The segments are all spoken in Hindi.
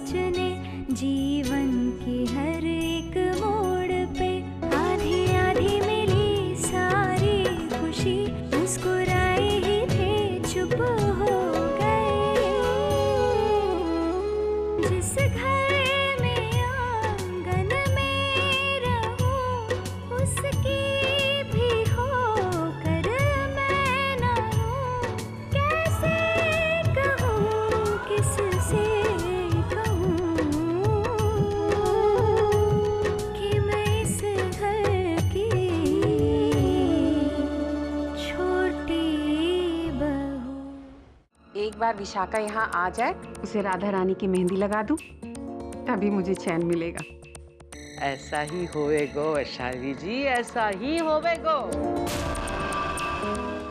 चुने जीवन की हर एक मोड़ पे। आधी आधी मिली सारी खुशी, मुस्कुराए ही थे चुप हो गए। जिस घर में आंगन में रहूं, उसकी भी होकर मैं ना हूं। कैसे कहूं, किससे कहूं कि मैं इस घर की छोटी बहू। एक बार विशाखा यहाँ आ जाए, उसे राधा रानी की मेहंदी लगा दूं, तभी मुझे चैन मिलेगा। ऐसा ही होएगो वैशाली जी, ऐसा ही होवेगो।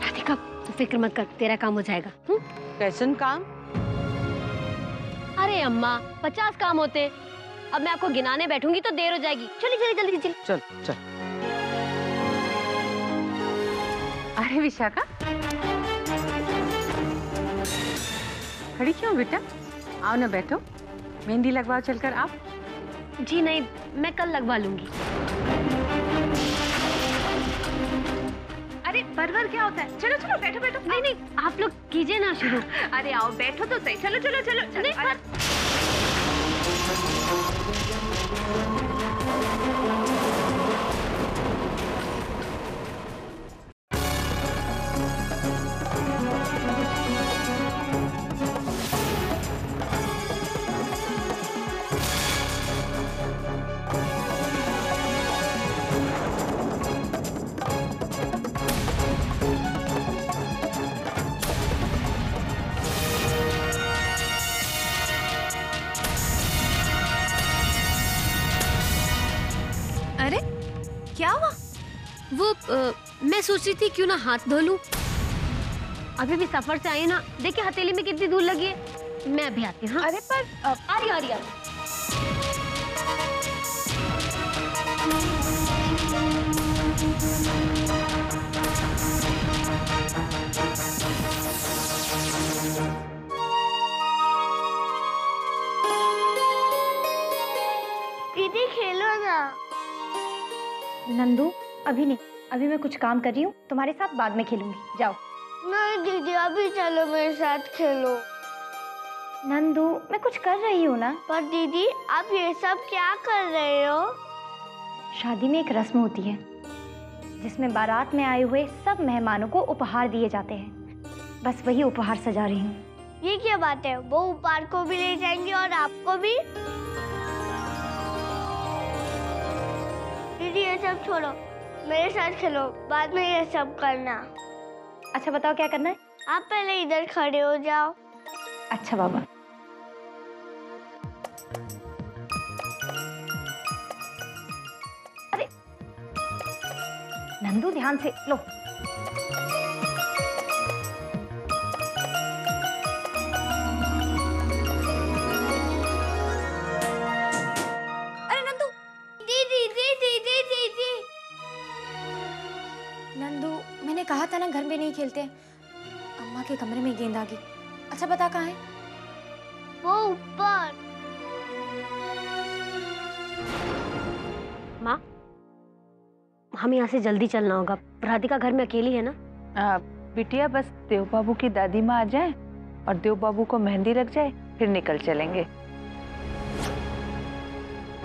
राधिका फिक्र मत कर, तेरा काम हो जाएगा। कैसन काम? अरे अम्मा 50 काम होते हैं, अब मैं आपको गिनाने बैठूंगी तो देर हो जाएगी। चलिए चलिए जल्दी चलिए। चल चल। अरे विशाखा, खड़ी क्यों बेटा? आओ ना बैठो, मेहंदी लगवाओ चलकर आप। जी नहीं, मैं कल लगवा लूंगी। अरे परवर क्या होता है? चलो चलो बैठो बैठो। नहीं नहीं, आप लोग कीजिए ना शुरू। अरे आओ बैठो तो सही। चलो चलो चलो, चलो। नहीं, अरे क्या हुआ? वो मैं सोच रही थी क्यों ना हाथ धो लूं। अभी भी सफर से आई ना, देखिए हथेली में कितनी धूल लगी है। मैं अभी आती हूँ। अरे पर आ रही आ रही। दीदी खेलो ना। नंदू अभी नहीं, अभी मैं कुछ काम कर रही हूँ, तुम्हारे साथ बाद में खेलूंगी। जाओ। नहीं दीदी, अभी चलो मेरे साथ खेलो। नंदू मैं कुछ कर रही हूँ ना। पर दीदी आप ये सब क्या कर रहे हो? शादी में एक रस्म होती है जिसमें बारात में आए हुए सब मेहमानों को उपहार दिए जाते हैं। बस वही उपहार सजा रही हूँ। ये क्या बात है? वो उपहार को भी ले जाएंगे और आपको भी? दीदी ये सब छोड़ो, मेरे साथ खेलो, बाद में ये सब करना। अच्छा बताओ क्या करना है? आप पहले इधर खड़े हो जाओ। अच्छा बाबा। अरे नंदू ध्यान से लो। अरे नंदू, दीदी दीदी दीदी दीदी। नंदू मैंने कहा था ना घर में नहीं खेलते। अम्मा के कमरे में गेंद आ गई। अच्छा बता कहाँ है? वो ऊपर। माँ हमें यहाँ से जल्दी चलना होगा, राधिका घर में अकेली है ना। बिटिया बस देव बाबू की दादी माँ आ जाए और देव बाबू को मेहंदी लग जाए, फिर निकल चलेंगे।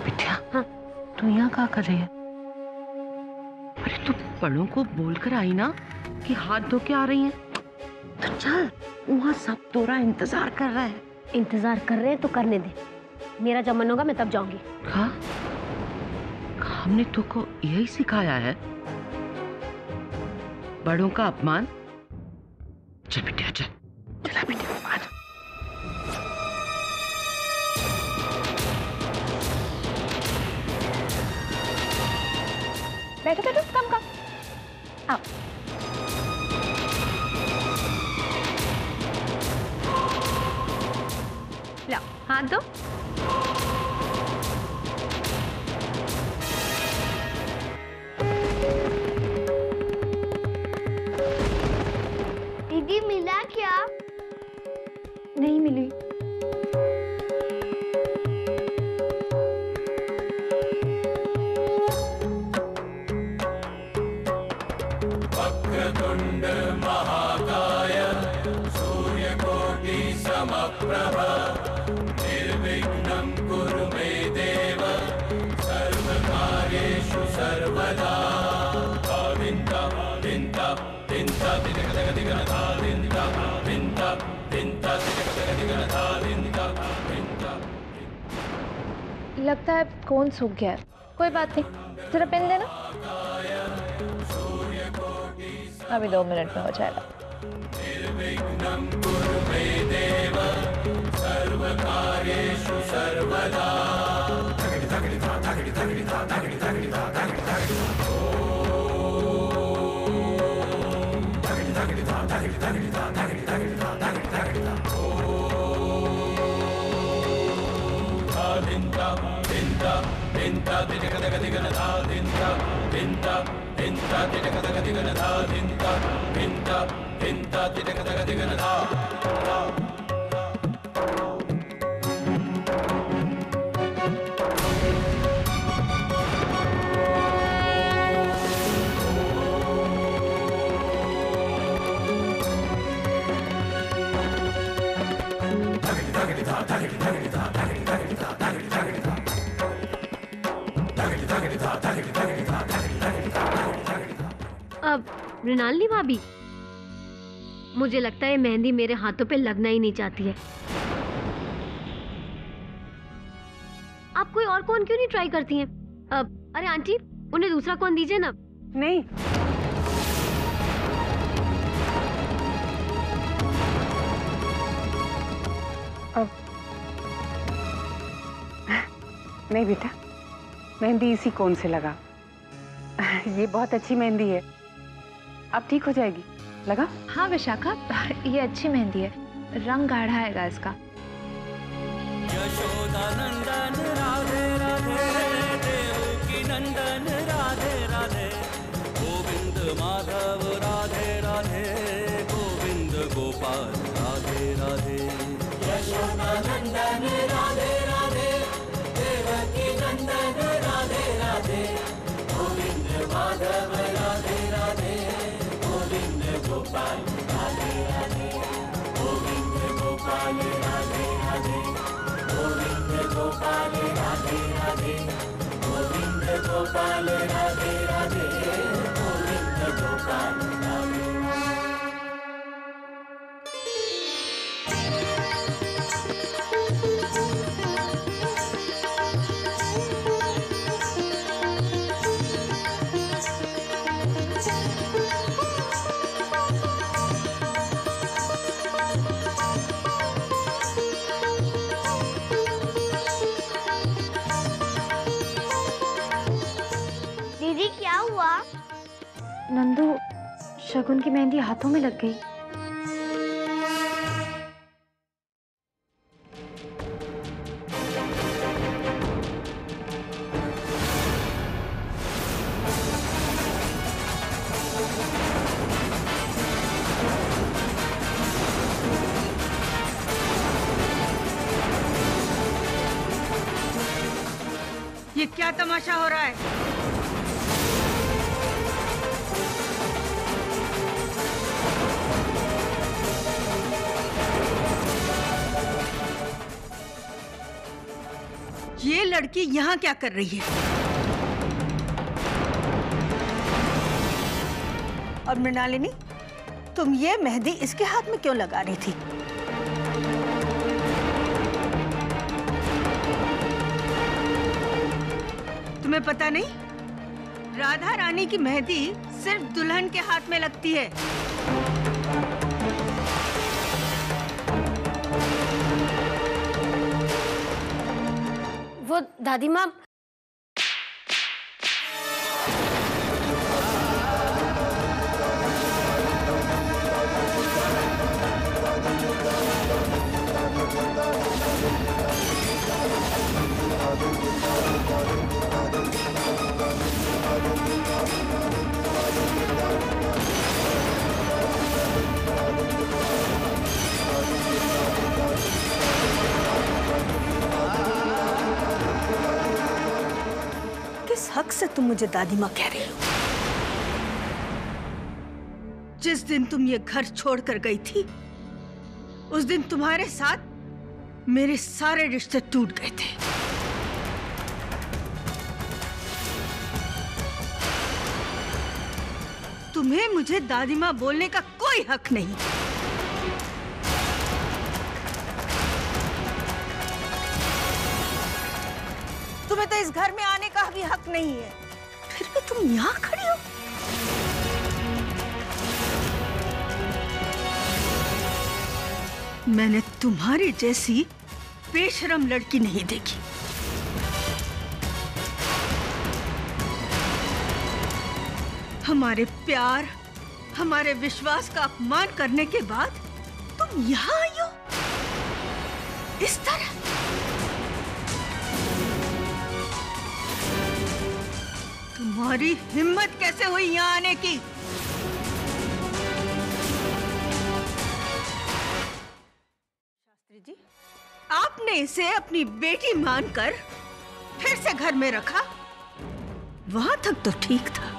बिटिया हाँ? तू यहाँ क्या कर रही है? अरे तू बड़ों को बोलकर आई ना कि हाथ धो के आ रही है, तो चल, वहाँ सब तोरा इंतजार कर रहा है। इंतजार कर रहे हैं तो करने दे, मेरा जब मन होगा मैं तब जाऊंगी। हाँ? हमने तुमको यही सिखाया है, बड़ों का अपमान। चल बिटिया चल, चला बिटिया आ जा। बैठो बैठो, कम कम आओ। लो हाथ दो। दीदी मिला क्या? नहीं मिली। लगता है कोन सूख गया है। कोई बात नहीं, जरा पेन देना। अभी 2 मिनट में हो जाएगा। अब मृणालिनी भाभी, मुझे लगता है मेहंदी मेरे हाथों पे लगना ही नहीं चाहती है। आप कोई और कोन क्यों नहीं ट्राई करती हैं? अरे आंटी, उन्हें दूसरा कोन दीजिए ना। नहीं, नहीं बेटा, मेहंदी इसी कोन से लगा। ये बहुत अच्छी मेहंदी है, अब ठीक हो जाएगी। लगा? हाँ विशाखा, ये अच्छी मेहंदी है, रंग गाढ़ा आएगा इसका। यशोदा नंदन राधे राधे, देवकी नंदन राधे राधे, गोविंद माधव राधे राधे, गोविंद गोपाल राधे राधे। यशोदा नंदन राधे राधे, देवकी नंदन राधे राधे, गोविंद माधव राधे राधे, गोविंद गोपाल राधे राधे, गोविंद गोपाल राधे राधे, गोविंद गोपाल राधे राधे, गोविंद गोपाल राधे राधे, गोविंद गोपाल राधे। दीदी क्या हुआ? नंदू, शगुन की मेहंदी हाथों में लग गई। ये क्या तमाशा हो रहा है? ये लड़की यहाँ क्या कर रही है? और मृणालिनी, तुम ये मेहंदी इसके हाथ में क्यों लगा रही थी? तुम्हें पता नहीं, राधा रानी की मेहंदी सिर्फ दुल्हन के हाथ में लगती है। वो दादी माँ, किस हक से तुम मुझे दादी माँ कह रही हो? जिस दिन तुम ये घर छोड़कर गई थी, उस दिन तुम्हारे साथ मेरे सारे रिश्ते टूट गए थे। तुम्हें मुझे दादी माँ बोलने का कोई हक नहीं। तुम्हें तो इस घर में आने का भी हक नहीं है, फिर भी तुम यहाँ खड़ी हो। मैंने तुम्हारी जैसी बेशरम लड़की नहीं देखी। हमारे प्यार, हमारे विश्वास का अपमान करने के बाद तुम यहाँ आई हो इस तरह। तुम्हारी हिम्मत कैसे हुई यहाँ आने की? शास्त्री जी, आपने इसे अपनी बेटी मानकर फिर से घर में रखा, वहां तक तो ठीक था,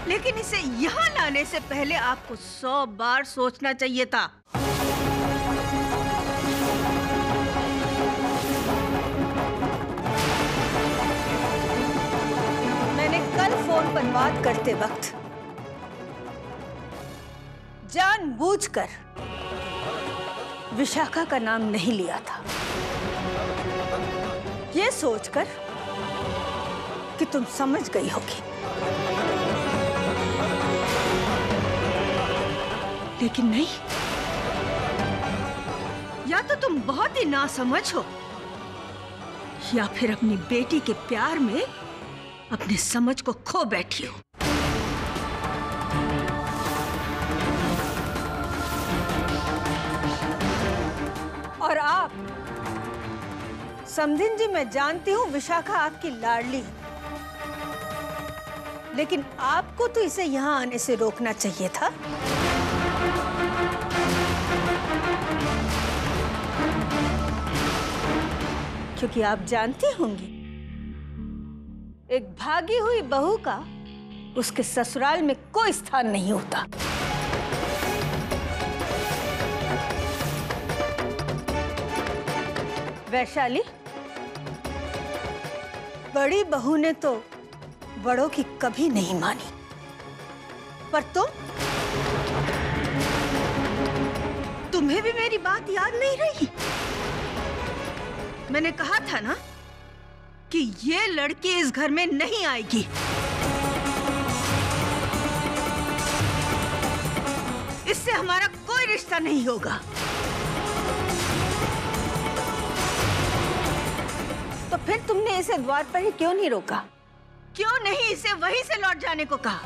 लेकिन इसे यहाँ लाने से पहले आपको 100 बार सोचना चाहिए था। मैंने कल फोन पर बात करते वक्त जानबूझकर विशाखा का नाम नहीं लिया था, ये सोचकर कि तुम समझ गई होगी। लेकिन नहीं, या तो तुम बहुत ही नासमझ हो, या फिर अपनी बेटी के प्यार में अपने समझ को खो बैठी हो। और आप समधिन जी, मैं जानती हूं विशाखा आपकी लाडली है, लेकिन आपको तो इसे यहां आने से रोकना चाहिए था। क्योंकि आप जानती होंगी, एक भागी हुई बहू का उसके ससुराल में कोई स्थान नहीं होता। वैशाली, बड़ी बहू ने तो बड़ों की कभी नहीं मानी, पर तुम्हें भी मेरी बात याद नहीं रही? मैंने कहा था ना कि ये लड़की इस घर में नहीं आएगी। इससे हमारा कोई रिश्ता नहीं होगा। तो फिर तुमने इसे द्वार पर ही क्यों नहीं रोका? क्यों नहीं इसे वहीं से लौट जाने को कहा?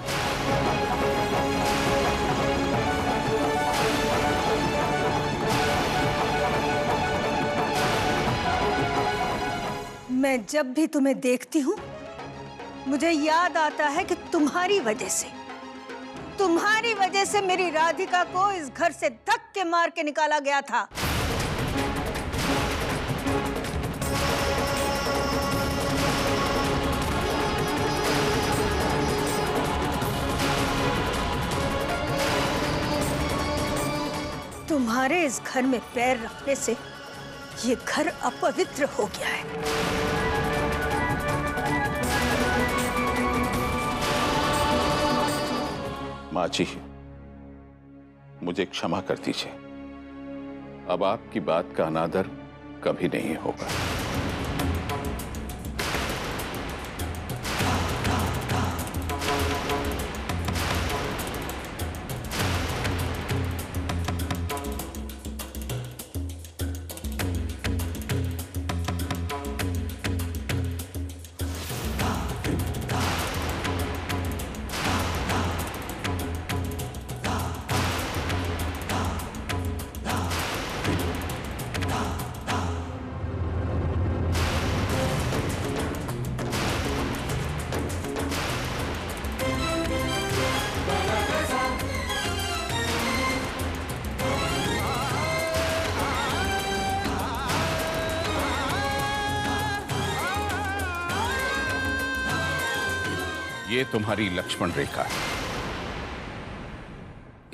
मैं जब भी तुम्हें देखती हूँ, मुझे याद आता है कि तुम्हारी वजह से मेरी राधिका को इस घर से धक्के मार के निकाला गया था। तुम्हारे इस घर में पैर रखने से ये घर अपवित्र हो गया है। माँ जी, मुझे क्षमा कर दीजिए। अब आपकी बात का अनादर कभी नहीं होगा। ये तुम्हारी लक्ष्मण रेखा है।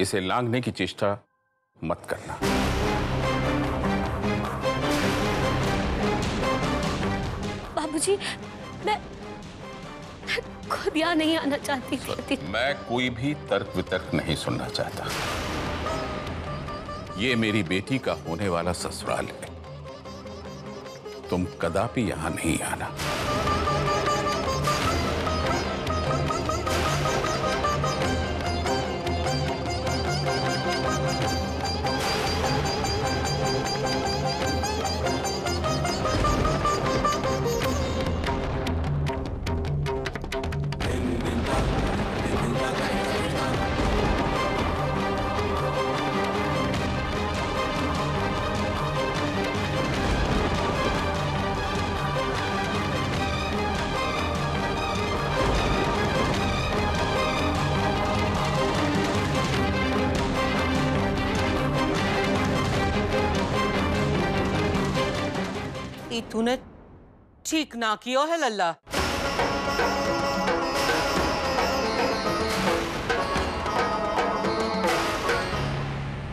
इसे लांघने की चेष्टा मत करना। बाबूजी, मैं खुद यहाँ नहीं आना चाहती थी। मैं कोई भी तर्क वितर्क नहीं सुनना चाहता। ये मेरी बेटी का होने वाला ससुराल है। तुम कदापि यहां नहीं आना। तूने ठीक ना किया है लल्ला।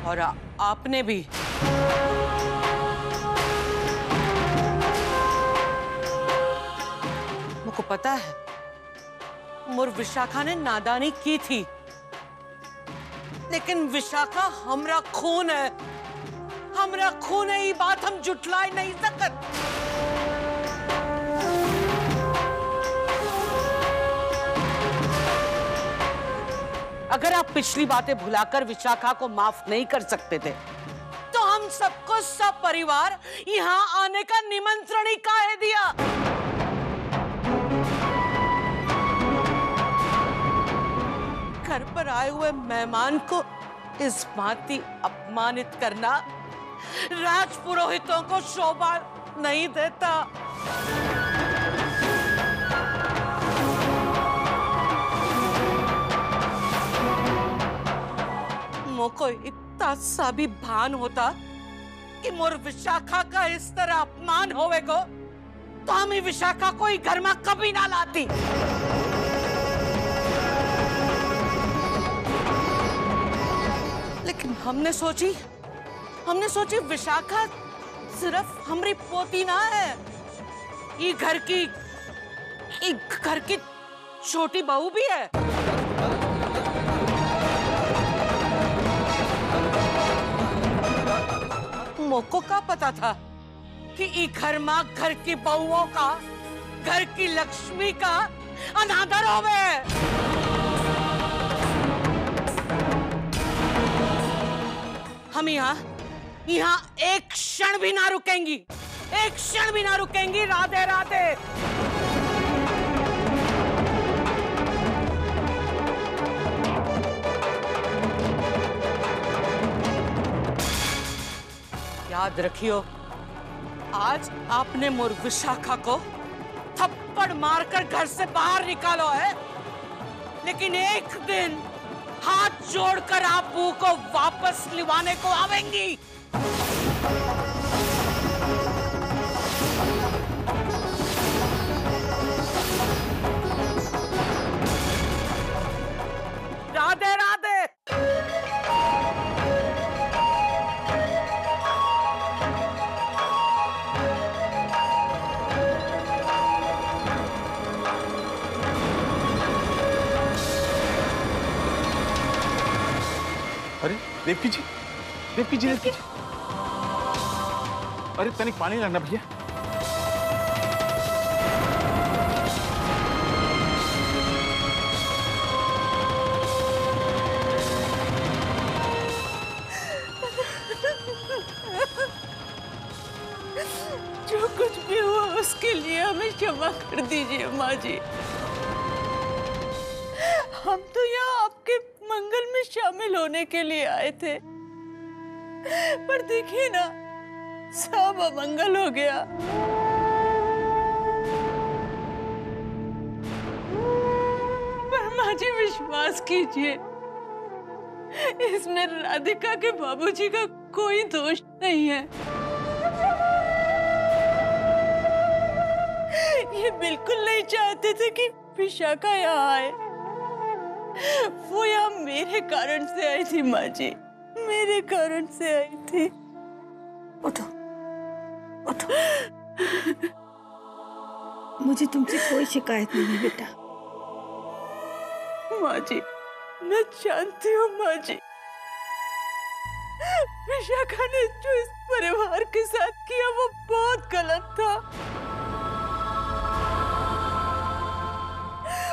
और आपने भी। मुझको पता है मुर विशाखा ने नादानी की थी, लेकिन विशाखा हमरा खून है। हमरा खून है, ये बात हम जुटलाई नहीं सकत। अगर आप पिछली बातें भुलाकर विशाखा को माफ नहीं कर सकते थे, तो हम सबको सब परिवार यहाँ आने का निमंत्रण ही काहे दिया? घर पर आए हुए मेहमान को इस भांति अपमानित करना राजपुरोहितों को शोभा नहीं देता। मोको इतना सा भी भान होता कि मोर विशाखा का इस तरह अपमान होवेगो, तो हम ही विशाखा को ही घर में कभी ना लाती। लेकिन हमने सोची विशाखा सिर्फ हमारी पोती ना है, ये घर की छोटी बहू भी है। मोको का पता था कि ई घर मां घर की बहुओं का, घर की लक्ष्मी का अनादर होवे। हम यहाँ एक क्षण भी ना रुकेंगी, एक क्षण भी ना रुकेंगी। राधे राधे। याद रखियो, आज आपने मोर विशाखा को थप्पड़ मारकर घर से बाहर निकालो है, लेकिन एक दिन हाथ जोड़कर आप बहू को वापस लिवाने को आवेंगी। राधे राधे। अरे देवकी जी, देवकी जी, देवकी जी। अरे तनिक पानी लाना भैया। जो कुछ भी हुआ उसके लिए हमें क्षमा कर दीजिए माँ जी। हम तो यहाँ आपके मंगल में शामिल होने के लिए आए थे, पर देखिए ना, सब अमंगल हो गया। पर माँ जी विश्वास कीजिए, इसमें राधिका के बाबूजी का कोई दोष नहीं है। ये बिल्कुल नहीं चाहते थे कि विशाखा यहाँ आए। वो यहाँ मेरे कारण से आई थी माँ जी, मेरे कारण से आई थी। उठो, उठो। मुझे तुमसे कोई शिकायत नहीं है बेटा। माँ जी, मैं जानती हूँ माँ जी, विशाखा ने जो इस परिवार के साथ किया वो बहुत गलत था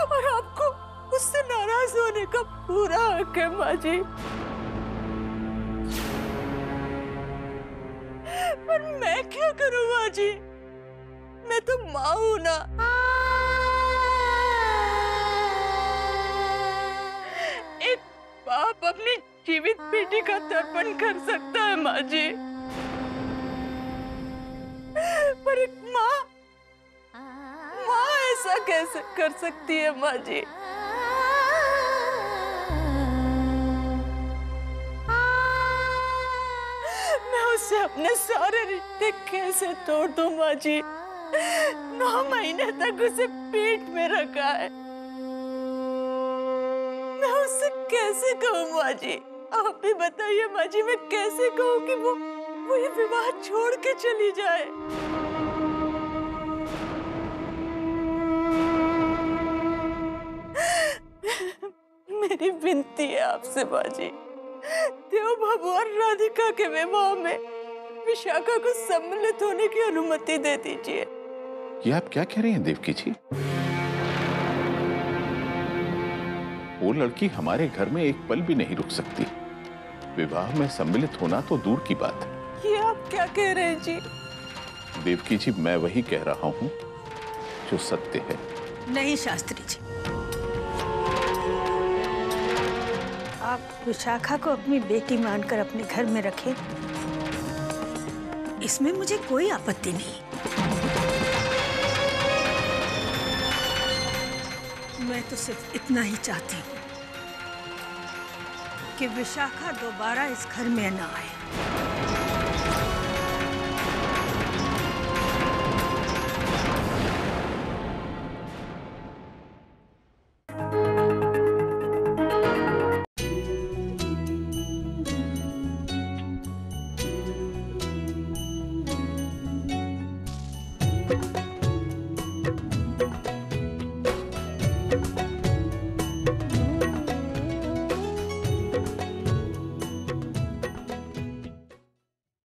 और आपको उससे नाराज होने का पूरा हक है माँ जी। पर मैं क्या करूँ माँ जी, मैं तो माँ हूं ना। एक बाप अपनी जीवित बेटी का तर्पण कर सकता है माँ जी, पर एक माँ ऐसा कैसे कर सकती है माँ जी? मैं उससे अपने सारे रिश्ते कैसे तोड़ दूं माँ जी? 9 महीने तक उसे पेट में रखा है, मैं उससे कैसे कहूँ माँ जी? आप भी बताइए माँ जी, मैं कैसे कहूँ कि वो ये विवाह छोड़ के चली जाए? मेरी विनती है आपसे माँ जी, देव बाबू और राधिका के विवाह में विशाखा को सम्मिलित होने की अनुमति दे दीजिए। ये आप क्या कह रही हैं देवकी जी? वो लड़की हमारे घर में एक पल भी नहीं रुक सकती। विवाह में सम्मिलित होना तो दूर की बात है। ये आप क्या कह रहे हैं जी? देवकी जी, मैं वही कह रहा हूँ जो सत्य है। नहीं शास्त्री जी, आप विशाखा को अपनी बेटी मानकर अपने घर में रखें, इसमें मुझे कोई आपत्ति नहीं। मैं तो सिर्फ इतना ही चाहती हूँ कि विशाखा दोबारा इस घर में न आए।